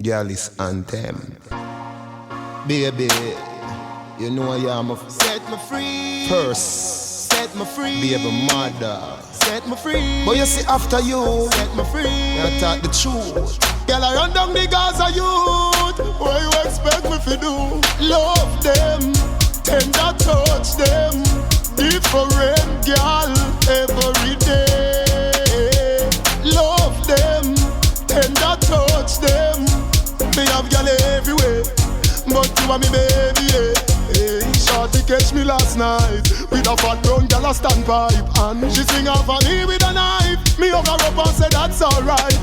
Girl is anthem. Baby, you know I am a Set me free. first. Set me free. Baby mother. Set me free. But you see after you, Set me free. I talk the truth. Girl, I run down the Gaza youth. What you expect me to do? Love them, tender touch them. Different girl every day. Love them, tender touch them. Me have girl everywhere, but you are me baby. Hey, shorty catch me last night with a fat brown girl a standpipe, and she swing off on me with a knife. Me hug her up and say that's alright.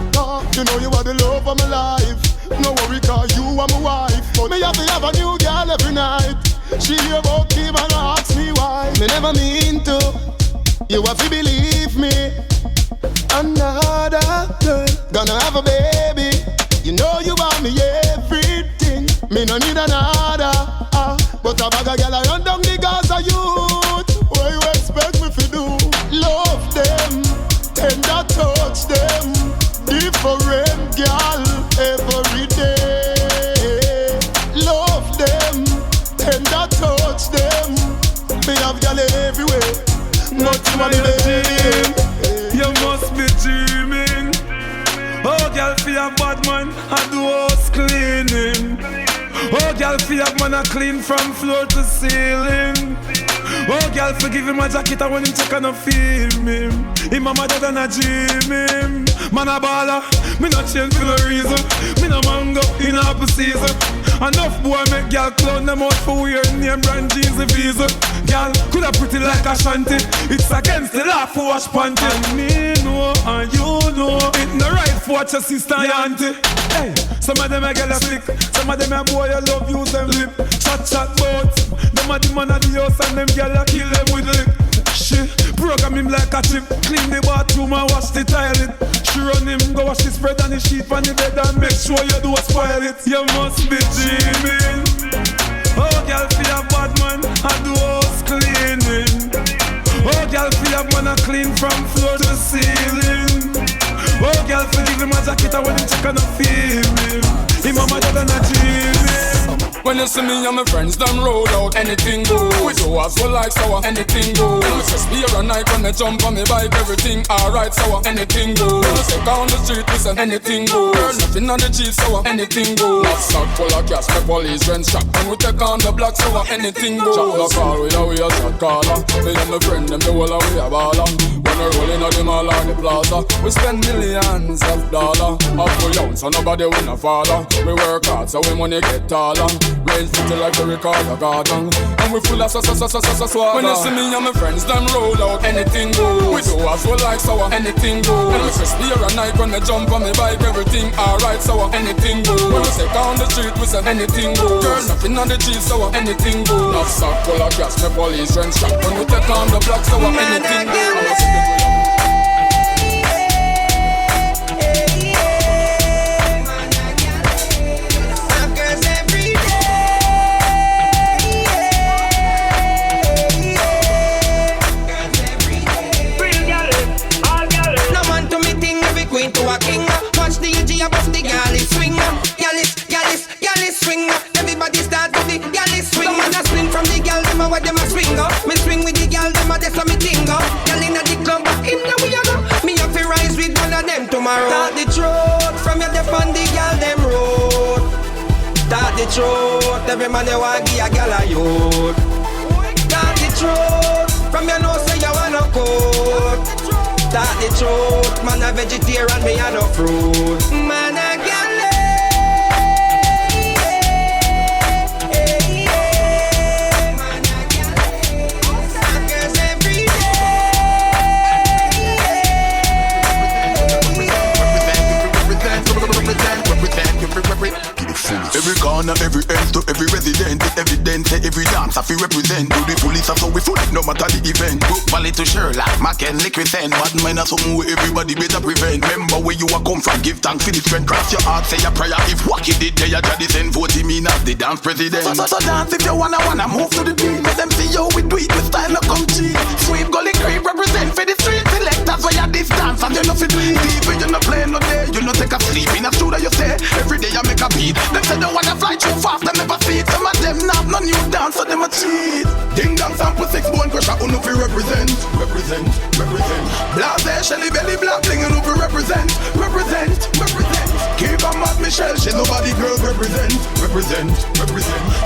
You know you are the love of my life. No worry 'cause you are my wife. But me have to have a new girl every night. She hear about Kim and ask me why. Me never mean to. You have to believe me. Another girl gonna have a baby. You know you are me everything. Me no need another. But a bag of girl I run down the Gaza youth. What you expect me to do? Love them, tender touch them. Different girl every day. Love them, tender touch them. Me have girl everywhere. Not you want me. You must be dreaming. Oh, girl, feel a bad man, I do house cleaning. Oh, girl, feel a man, I clean from floor to ceiling. Oh, girl, forgive him my jacket, I want him check and I feel me. Him mama dad and I dream him. Man a baller, me not change for no reason. Me no mango in apple season. Enough boy make girl clown them out for weird name brand jeans and visa. Girl, coulda pretty like a shanty. It's against the law for wash panty. And me know and you know it no right for watch your sister and auntie. Hey, some of them a girl a stick, some of them a boy a love use them lip. Chat bout, them a the man of the house and them girl a kill them with lick. She program him like a chip, clean the bathroom and wash the toilet. She run him, go wash the spread and the sheet on the bed and make sure you do spoil it. You must be dreaming. Oh, girl, feel a bad man, I do house cleaning. Oh, girl, feel a man, I clean from floor to ceiling. Oh, girl, forgive him my jacket, I want him check and I feel him. Him mama dad and I dream him. When you see me and my friends, them roll out, anything go. We do as well like sour, anything go. When you say spear a night when they jump on me bike, everything alright, sour, anything go. When you say down the street, we say anything go. Girl, nothing on the cheese, sour, anything go. Not sack full of gas, the police rent shop. When we take on the block, sour, anything go. Chop the car with a way a shot caller. Me and my friend, them the whole of we a baller. When we rollin' on the mall or the plaza, we spend millions of dollars. Up for young, so nobody win a father. We work hard, so we money get taller. Range pretty like the record of garden. And we full of swagger. When you see me and my friends, them roll out, anything go. We do as well like sour, anything go. When we say spear a night when they jump on me bike, everything alright, sour, anything go. When we say down the street, we say anything go. Girl, nothing on the cheese, sour, anything go. Not sack full of gas, the police rent shop. When we take on the block, sour, anything go. To a king, watch the EG above the galley swing. Galley swing. Everybody start with the galley swing. Man a swing from the gal, them a what them a swing up. Me swing with the gal, them a that's what me think up. Gal inna the club, in the we a go. Me have to rise with one of them tomorrow. Start the truth from your def on the gal them road. Start the truth, every man you want give a gal a youth. Start the truth from your nose say you wanna coat. Start the truth, man a vegetarian, me a no fruit. Man a galley. Man a galley. Suckers every Every corner, every end to every resident, it's evident, say every dance I feel represent. To the police, so we full it, no matter the event. Go Valley to Sherlock, Mac and Liquid Send. Bad mind are something where everybody better prevent. Remember where you are come from, give thanks for the strength. Cross your heart, say your prayer. If Wacky did, they are just send vote him in as the dance president. So dance if you wanna move to the beat. Let them see you we do it with style, no come cheap. Sweep gully creep, represent for the street selector. that's why you this dance and you know fit deep. You no play no day, you no take a sleep. In a studio you say, every day I make a beat. Them say they wanna fly too fast, they never see it. Some of them now have no new dance, so them a cheat. Ding dong sample 6 bone crusher, who no fi represent. Blase, Shelly belly black bling, who no fi represent. Keep on mad Michelle, she nobody girl represent.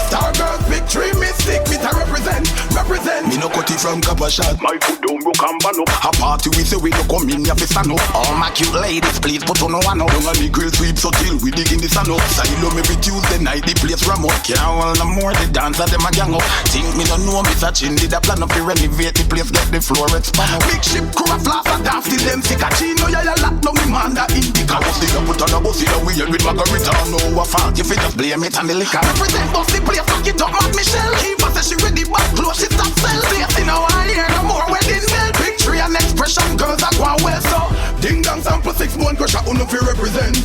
Star girls, victory, mystic, me to represent. Me no cut it from copper shot. My foot don't broke and ban up. A party we say we no come in, ya fi stand up. All my cute ladies, please put on one up. Don't let the grill sweep so till we dig in the sun up. Silo me be Tuesday night, the place ram up. Can't hold no more, the dancer them a gang up. Think me no know, me Sachin did a plan up to renovate the place, get the floor expand up. Big ship crew a flash and dance till them sick a chino. Ya lock down me man that indica. Bust it up, put on a bus in a wheel with margarita. No a fault, you fi just blame it on the liquor. Represent bust the place, fuck it up, Mad Michelle. Eva say she ready, but close, she stop sell. Face in a while, here no more wedding bell. Victory and expression, girls are going well, so ding dong sample 6 bone crusher, who no fi represent.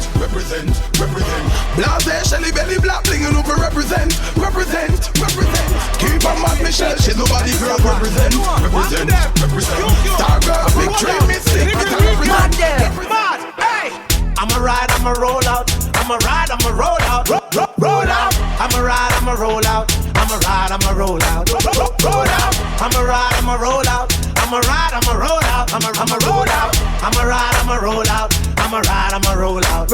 Blase, Shelly belly black bling, who no fi represent. Keep on Mad Michelle, she nobody girl represent. Star girl, victory, mystic, Mad, hey! I'ma ride, I'ma roll out. I'ma ride, I'ma roll out. Roll out. I'ma ride, I'ma roll out. I'ma ride, I'ma roll out. Roll out. I'ma ride, I'ma roll out. I'ma ride, I'ma roll out. I'ma roll out. I'ma ride, I'ma roll out. I'ma ride, I'ma roll out.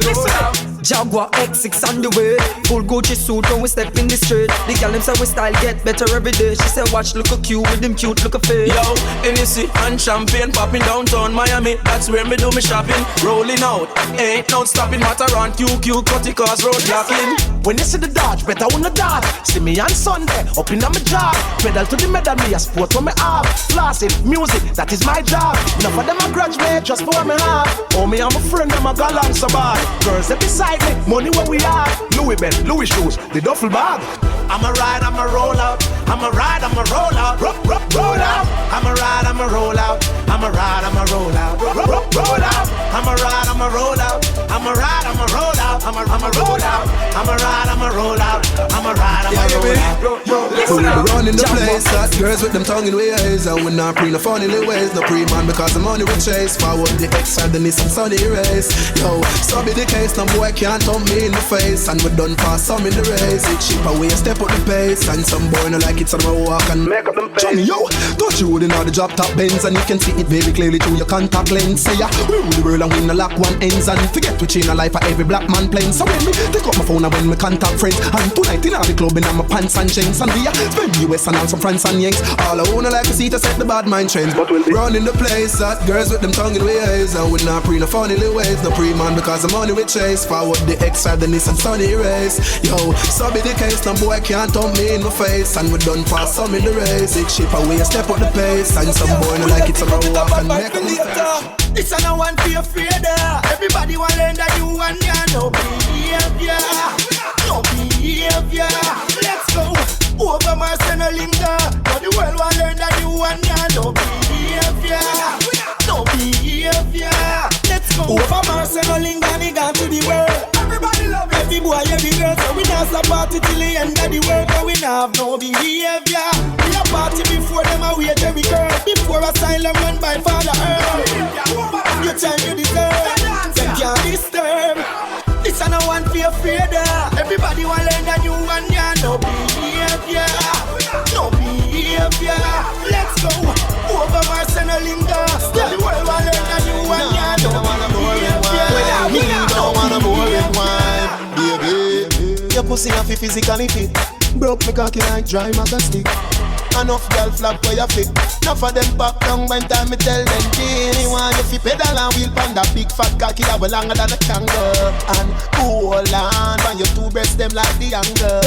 Listen. Jaguar X6 on the way. Full Gucci suit when we step in the street. The girl them say we style get better every day. She say watch look a cute with them cute look a face. Yo, Hennessy and champagne popping downtown Miami. That's where me do me shopping. Rolling out, ain't no stopping. Mataran, QQ, cutty cars, road blocking. When you see the Dodge, better wanna dodge. See me on Sunday, up in my job. Pedal to the medal, me a sport for me have. Flossing, music, that is my job. Enough of them a grudge me, just for what me have. Oh, me and my friend, them a galang so bad. Girls that beside me, money where we are. Louis Ben, Louis shoes, the duffel bag. I'ma ride, I'ma roll out. I'ma ride, I'ma roll out. Roll out. I'ma ride, I'ma roll out. I'ma ride, I'ma roll out. Roll out. I'ma ride, I'ma roll out. I'ma ride, I'ma roll out. I'ma roll out. I'ma ride, I'ma roll out. I'ma ride, I'ma roll out. So we be running the place, hot girls with them tongue in ways. And we not pre no funny ways, no pre-man because the money we chase. Forward the extra, then it's some sunny race. Yo, so be the case, no boy can't turn me in the face. And we done pass some in the race. It cheap away, step up the pace. And some boy no like it, so I walk and make up them face. Johnny, yo, don't you in all the drop top bends. And you can see it very clearly through your contact lens. Say ya, we rule the world and we no lock one ends. And forget to change a life for every black man playing. So when me take up my phone and when me contact friends. And tonight in all the club in my pants and chains. And we spend US and all some France and Yanks. All I wanna like to see to set the bad mind trends. But we'll be running the place, hot girls with them tongue in ways. And we not pre no funny ways, no pre-man because the money we chase. Forward the X5, then it's some sunny race. Yo, so be the case, no boy can't turn me in my face. And we done pass some in the race. It shape away, step up the pace. And some boy no like it, so I walk and make them face. It's a no one be afraid of. Everybody want learn that you and ya no behavior. No behavior. Let's go. Over Marcelo Linda. But the world want learn that you and ya no behavior. No behavior. Let's go. Over Marcelo Linda, we gone to the world. Everybody love it. Every boy, every girl. So we dance a party till the end of the world. But we not have no behavior. We a party before them a wait every girl. Before asylum run by Father Earth. Your time you deserve. Them can't disturb. This a no one feel afraid of. Everybody want learn that you and ya no behavior. No behavior. Let's go. Over Marcelo Linda. Tell the world want learn that you and ya no behavior. Me don't wanna boring wine, baby. Your pussy have physically fit. Broke me cocky like dry magastic. Enough girl flap where you fit. Enough of them back down when time me tell them Genie want you fi pedal and wheel pan that big fat cocky that way longer than a kangaroo. And hold on when you two breasts them like the angle.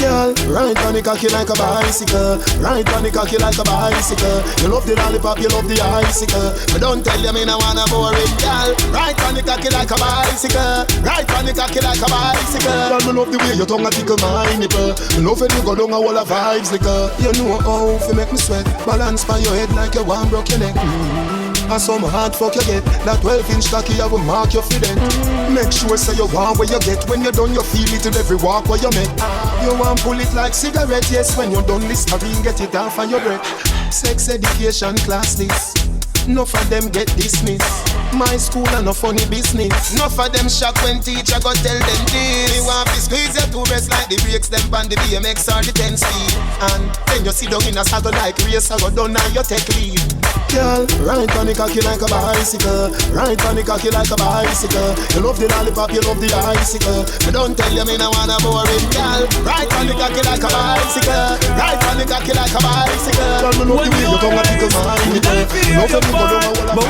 Girl, ride on the cocky like a bicycle. Ride on the cocky like a bicycle. You love the lollipop, you love the icicle. But don't tell you me no wanna boring girl. Ride on the cocky like a bicycle. Ride on the cocky like a bicycle. Girl, me love the way your tongue a tickle my nipple. Me love it you go down a wall of vibes like you know. Oh, if you make me sweat, balance by your head like you want broke your neck. And some hard fuck you get. That 12-inch cocky I will mark your feet. Make sure say you want where you get. When you're done you feel it in every walk where you make. You want pull it like cigarette. Yes, when you're done Listerine get it off of your breath. Sex education class this. enough of them get dismissed. My school and no funny business. Enough of them shock when teacher go tell them this. Me want to squeeze your two breasts like the brakes them on the BMX or the 10 speed. And then you sit down in a saddle like race, I go down and you take lead. Girl, ride on the cocky like a bicycle. Ride on the cocky like a bicycle. You love the lollipop, you love the icicle. But don't tell you me no wanna boring. Girl, ride on the cocky like a bicycle. Ride on the cocky like a bicycle. Girl, me love the way you come and tickle my eye. Love the people don't know what I'm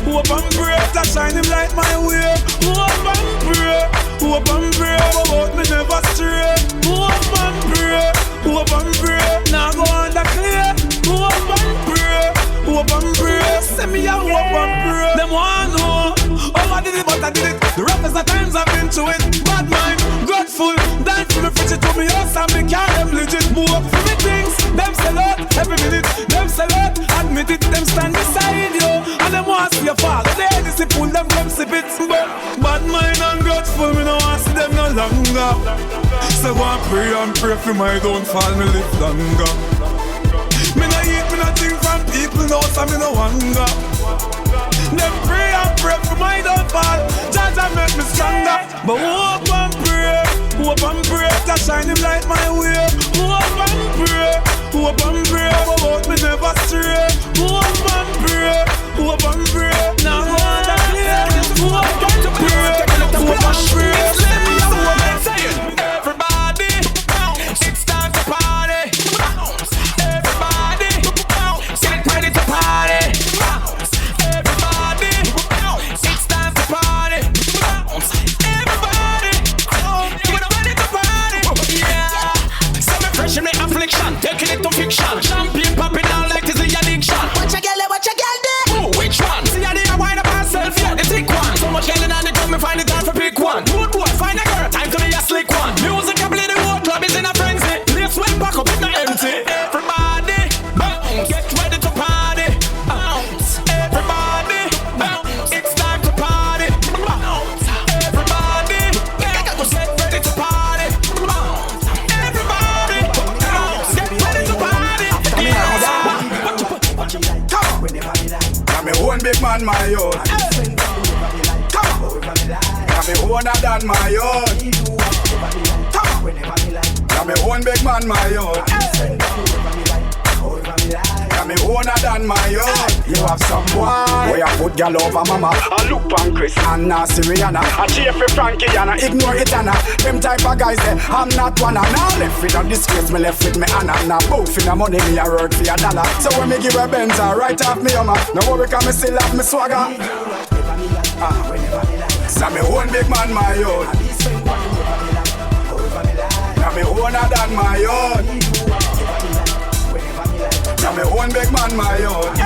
hope and pray, that shine him like my way. Hope and pray, hope and pray, about me never stray. Hope and pray, hope and pray, now go on the clear. Hope and pray, hope and pray, send me a hope and pray. Them want know how I did it, but I did it. The roughest of times I've been to it. Bad mind, grateful, dance for me, fetch it to me house and me can't them legit. Move up for me things, them sell out every minute. Them sell out, admit it, them stand beside you. And them want to see your father, they discipline them, come sip it. But bad mind and grateful, me no want to see them no longer. So go and pray for my downfall, me live longer. Me no eat, me no think from people, no, so me no hunger. Them pray for my downfall, judge and make me stronger. But hope and pray, to shine him like my way. Hope and pray, about me never stray. Hope and pray, now go on the clear. Hope and pray, everybody, it's time to party. Everybody, get ready to party. Everybody, it's time to party. Everybody, get ready to party. Yeah, some fresh in the affliction, taking it to fiction. Champagne popping out like it's the addiction. What you girl do? Which one? See how they are wind up herself, yeah, the thick one. So much yelling on the drum, me find it hard for pick one. Good boy, find a girl, time to be a slick one. Music I play, the whole club is in a frenzy. Place well back up, it's not empty. Everybody, bounce, get ready to party. Bounce, everybody, bounce, it's time to party. Bounce, everybody, bounce, get ready to party. Bounce, everybody, bounce, get ready to party. I'm a own big man, my own. Come on. I'm a owner than my own. Come on. I'm a own big man, my own. I'm a owner than my own. You have some boy where you put girl over mama. I look on Chris and Rihanna. I cheer for Frankie and I ignore it Anna. Them type of guys say I'm not one. And now left with a disgrace, me left with me Anna. Now both in the money me a work for a dollar. So when me give a Benz I right off me Hummer. No worry cause me still have me swagger. So me own big man my own. Now me owner than my own. I'm a one big man, my own.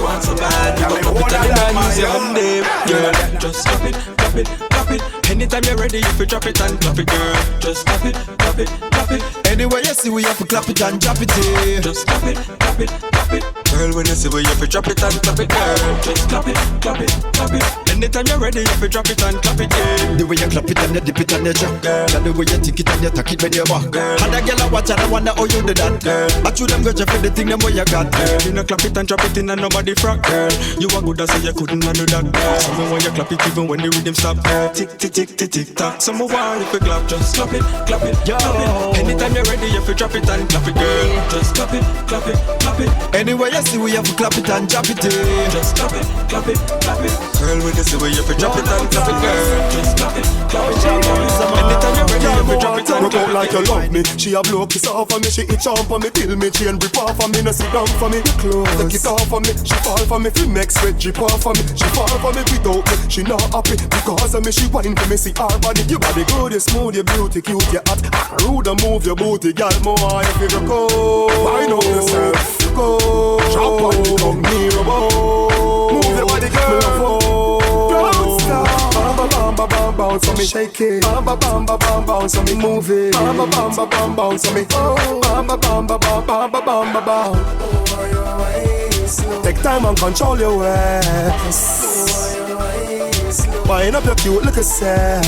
Want so bad, you got pop it and use your hand there. Girl, just clap it, clap it, clap it. Anytime you're ready, if you drop it and clap it, girl. Just clap it, clap it, clap it. Anywhere you see we have to clap it and drop it here. Just clap it, clap it, clap it. Girl, when you see we have to drop it and clap it, girl. Just clap it, clap it, clap it. Anytime you're ready, if you drop it and clap it, yeah. The way you clap it and you dip it and you drop, girl. And the way you tick it and you tack it with your back, girl. And a girl I watch and I wonder how you do that, girl. I chew them girls for the thing them way you got, girl. You know clap it and drop it in and nobody frack, girl. You are good as say you couldn't do that, girl. So me want you clap it even when the rhythm stop, girl. Tick tick tick tick tick tock. Some more if you clap, just clap it, clap it, clap it. Anytime you're ready, if you drop it and clap it, girl. Just clap it, clap it, clap it. Anywhere you see we have to clap it and drop it here. Just clap it, clap it, clap it. Girl, when you see we have to drop it and clap it, girl. Just clap it, clap it, clap it. Anytime you're ready, if you drop it and clap it, like you love me. She a blow kiss off for me. She itch off for me. Kill me, chain rip off for me. No sit down for me. Close. Take it off for me. She fall for me. Feel next sweat drip off for me. She fall for me without me. She not happy because of me. She whine for me. See her body. You body good, you smooth, you beauty, cute, you hot. Rude and move your booty, girl. More if you go. Find out yourself. Go. Drop on me, come near about. Move your body, girl. Don't stop. Bam bam bam bam bounce on me, shake it. Bam bam bam bam bounce on me, move it. Bam bam bam bam bounce on me. Bam bam bam bam bam bam bam. Take time and control your ways. Wind up your cute little self.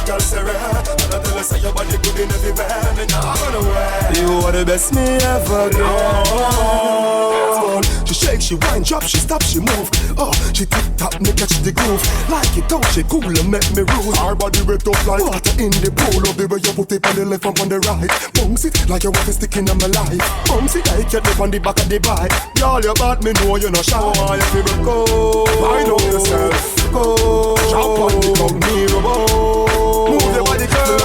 Girl, say red. And I tell her say your body good in everywhere. Me nah gonna wear. You are the best me ever get. She shake, she wind, drop, she stop, she move. Oh, she tick tock, me catch the groove. Like it out, she cool and make me rule. Our body wet up like water in the pool. Of the way you put it on the left and on the right. Bounce it like you want to stick in my life. Bounce it like you live on the back of the bike. Y'all you bad, me know you no shy. You feel go, wind up yourself. Go, jump on the ground, me robo. Move your body, girl.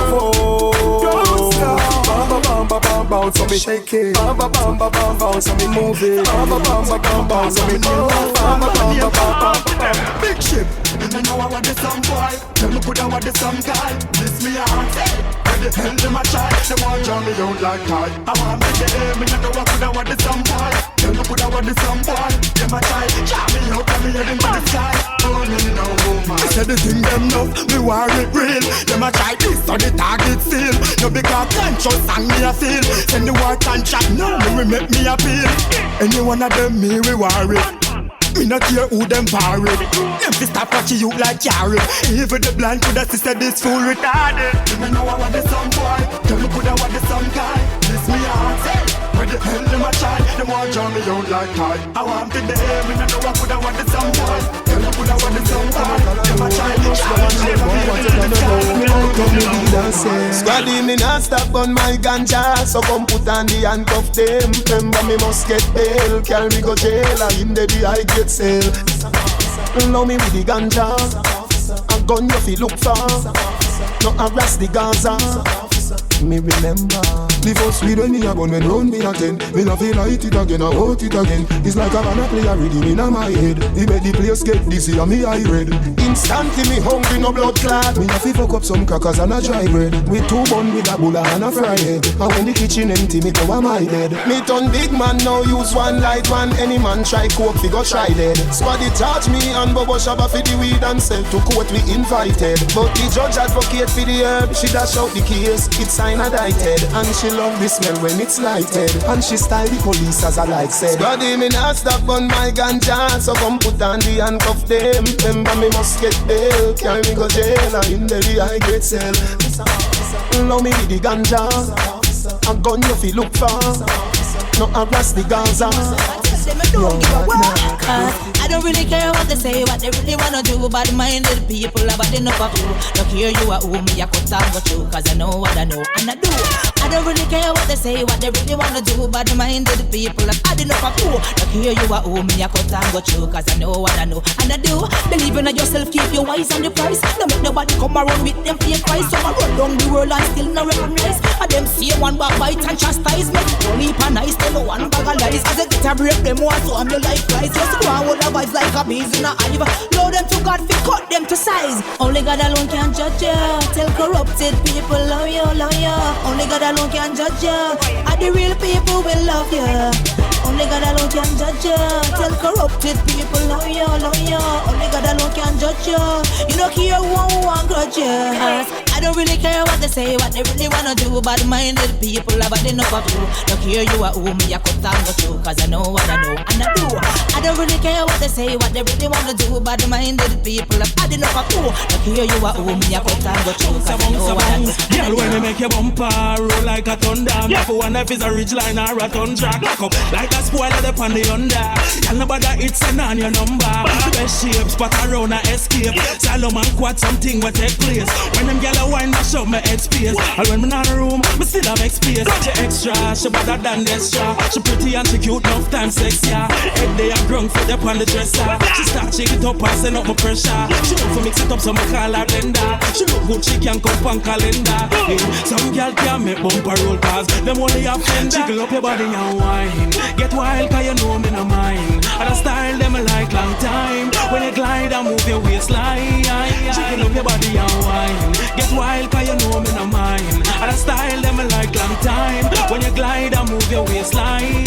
Bounce on me, shake it. Bounce on me, move it. Bounce on me, big ship. I know I want this some boy. Tell me put I want this some guy. This me a heart. Where the hell them a try? They want drown me out like tie. I want make the air. Me know I put I want this some boy. Tell me put I want this some boy. Them a try. Drown me out and me heading to the sky. Oh me no woman. I said the thing them love. Me war it real. Them a try this so the target seal. No because conscious and me a feel. Send the war contract now. Me make me appeal. Any one of them me war it. Me not care who them parade. Them fi stop watching you like carrot. Even the blind coulda said this fool retarded. Me know I want this some boy. Tell me coulda want this some guy. This me heart. Where the hell them a try? Them want drown me out like tie. I want to there. Me know I coulda want this some boy. Tell me coulda want this some guy. Them a try. Squaddy me not stop on my ganja. So come put on the handcuff them. Remember me must get bail. Carry me go jail. In the I get sale. Love me with the ganja. A gun you fi look for. No harass the Gaza. Me remember the first weed when me a gun when round me again. Me no feel light it again, I out it again. It's like a banana play a rhythm in my head. He make the place get dizzy and me eye red. Instantly me hungry no blood clot. Me a fi fuck up some crackers and a dry bread. With 2 bun with a bulla and a fry head. And when the kitchen empty me go a my bed. Me turn big man now use one light one. Any man try coke fi go try dead. Squaddy charge me and Bobo Shabba fi the weed and sell to court we invited. But the judge advocate fi the herb. She dash out the case. It's sign indicted. And she love the smell when it's lighted. And she style the police as I like said. Squaddy me not stop on my ganja. So come put on the handcuff them. Remember me must get bail. Carry me go jail and in the I get sell. Love me with the ganja. A gun you fi look for. No harass the Gaza. I don't really care what they say, what they really wanna do. But minded people are bad enough of you. Look here, you are who me, I could talk about you. Cause I know what I know, and I do. I don't really care what they say, what they really wanna do. But minded people are bad enough of you. Look here, you are who me, I could talk about you. Cause I know what I know, and I do. Believe in yourself, keep your eyes on the price. Don't make nobody come around with them fake price. So I run down the world and still not recognize. And them see one back bite and chastise. Make only pan nice, tell no one bag of lies. As I get a break them more, so I'm your life price. Just go on with the vibes like a bees in a hive. Load them to God, fi cut them to size. Only God alone can judge you. Tell corrupted people love you, love you. Only God alone can judge you. And the real people will love you. Only God alone can judge you. Tell corrupted people love you, love you. Only God alone can judge you. You don't care who won't grudge you. I don't really care what they say, what they really wanna do. Bad minded people are bad enough of you. Look here, you are who me, I could talk about you. Cause I know what I know, and I do. I don't really care what they say, what they really wanna do. Bad minded people are bad enough of you. Look here, you are who me, I could talk about you. Cause I know what I know. Girl, when you make your bumper roll like a thunder, me for one if it's a ridge line or a ton track. Lock up like a spoiler up on the under. Girl, nobody it's send on your number. Best shape, spot around a escape. Solomon quad something will take place. When them gyal wine, mash up my head space. And when me in the room, me still have space. She extra, she better than extra. She pretty and she cute, enough time sex, yeah. Head they are drunk, fit up on the dresser. She start shake it up and send up my pressure. She look for mix it up, so me call her blender. She look good, she can come on calendar. Yeah. Some gyal can make bumper roll cause them only have fender. Jiggle up your body and wine. Get wild cause you know me no mind. And I style them like long time. When you glide and move your waistline. Jiggle up your body and wine. Get wild cause you know me no mind. And I style them like long time. When you glide and move your waistline.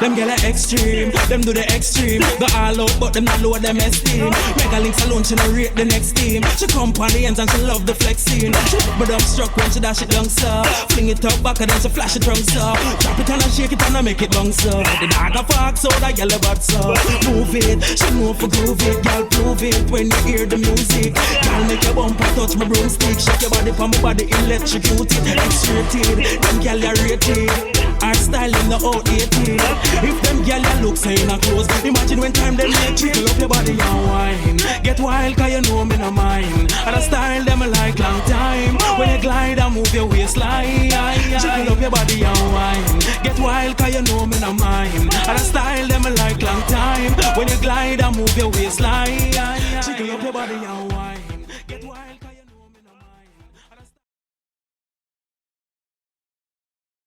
Them gyal are extreme, them do the extreme. Go all out, but them not lower them esteem. Mega Links alone, she no rate the next team. She come on the ends and she love the flexing. But I'm struck when she dash it down, so fling it up back and then she flash it wrong, so drop it and I shake it and I make it long, so the dog a fox, so that gyal a bad, so move it, she know for groove it, gyal prove it when you hear the music. Gyal make your bumper touch my broomstick, shake your body from my body, electrocute it, X-rated, them gyal are rated. Our style in the outdated. If them gyal ya look say in a clothes, imagine when time them make trickle up your body and wine. Get wild 'cause you know me no mind. And the style them I like long time. When you glide and move your waistline, trickle up your body and wine. Get wild 'cause you know me no mind. And the style them I like long time. When you glide and move your waistline.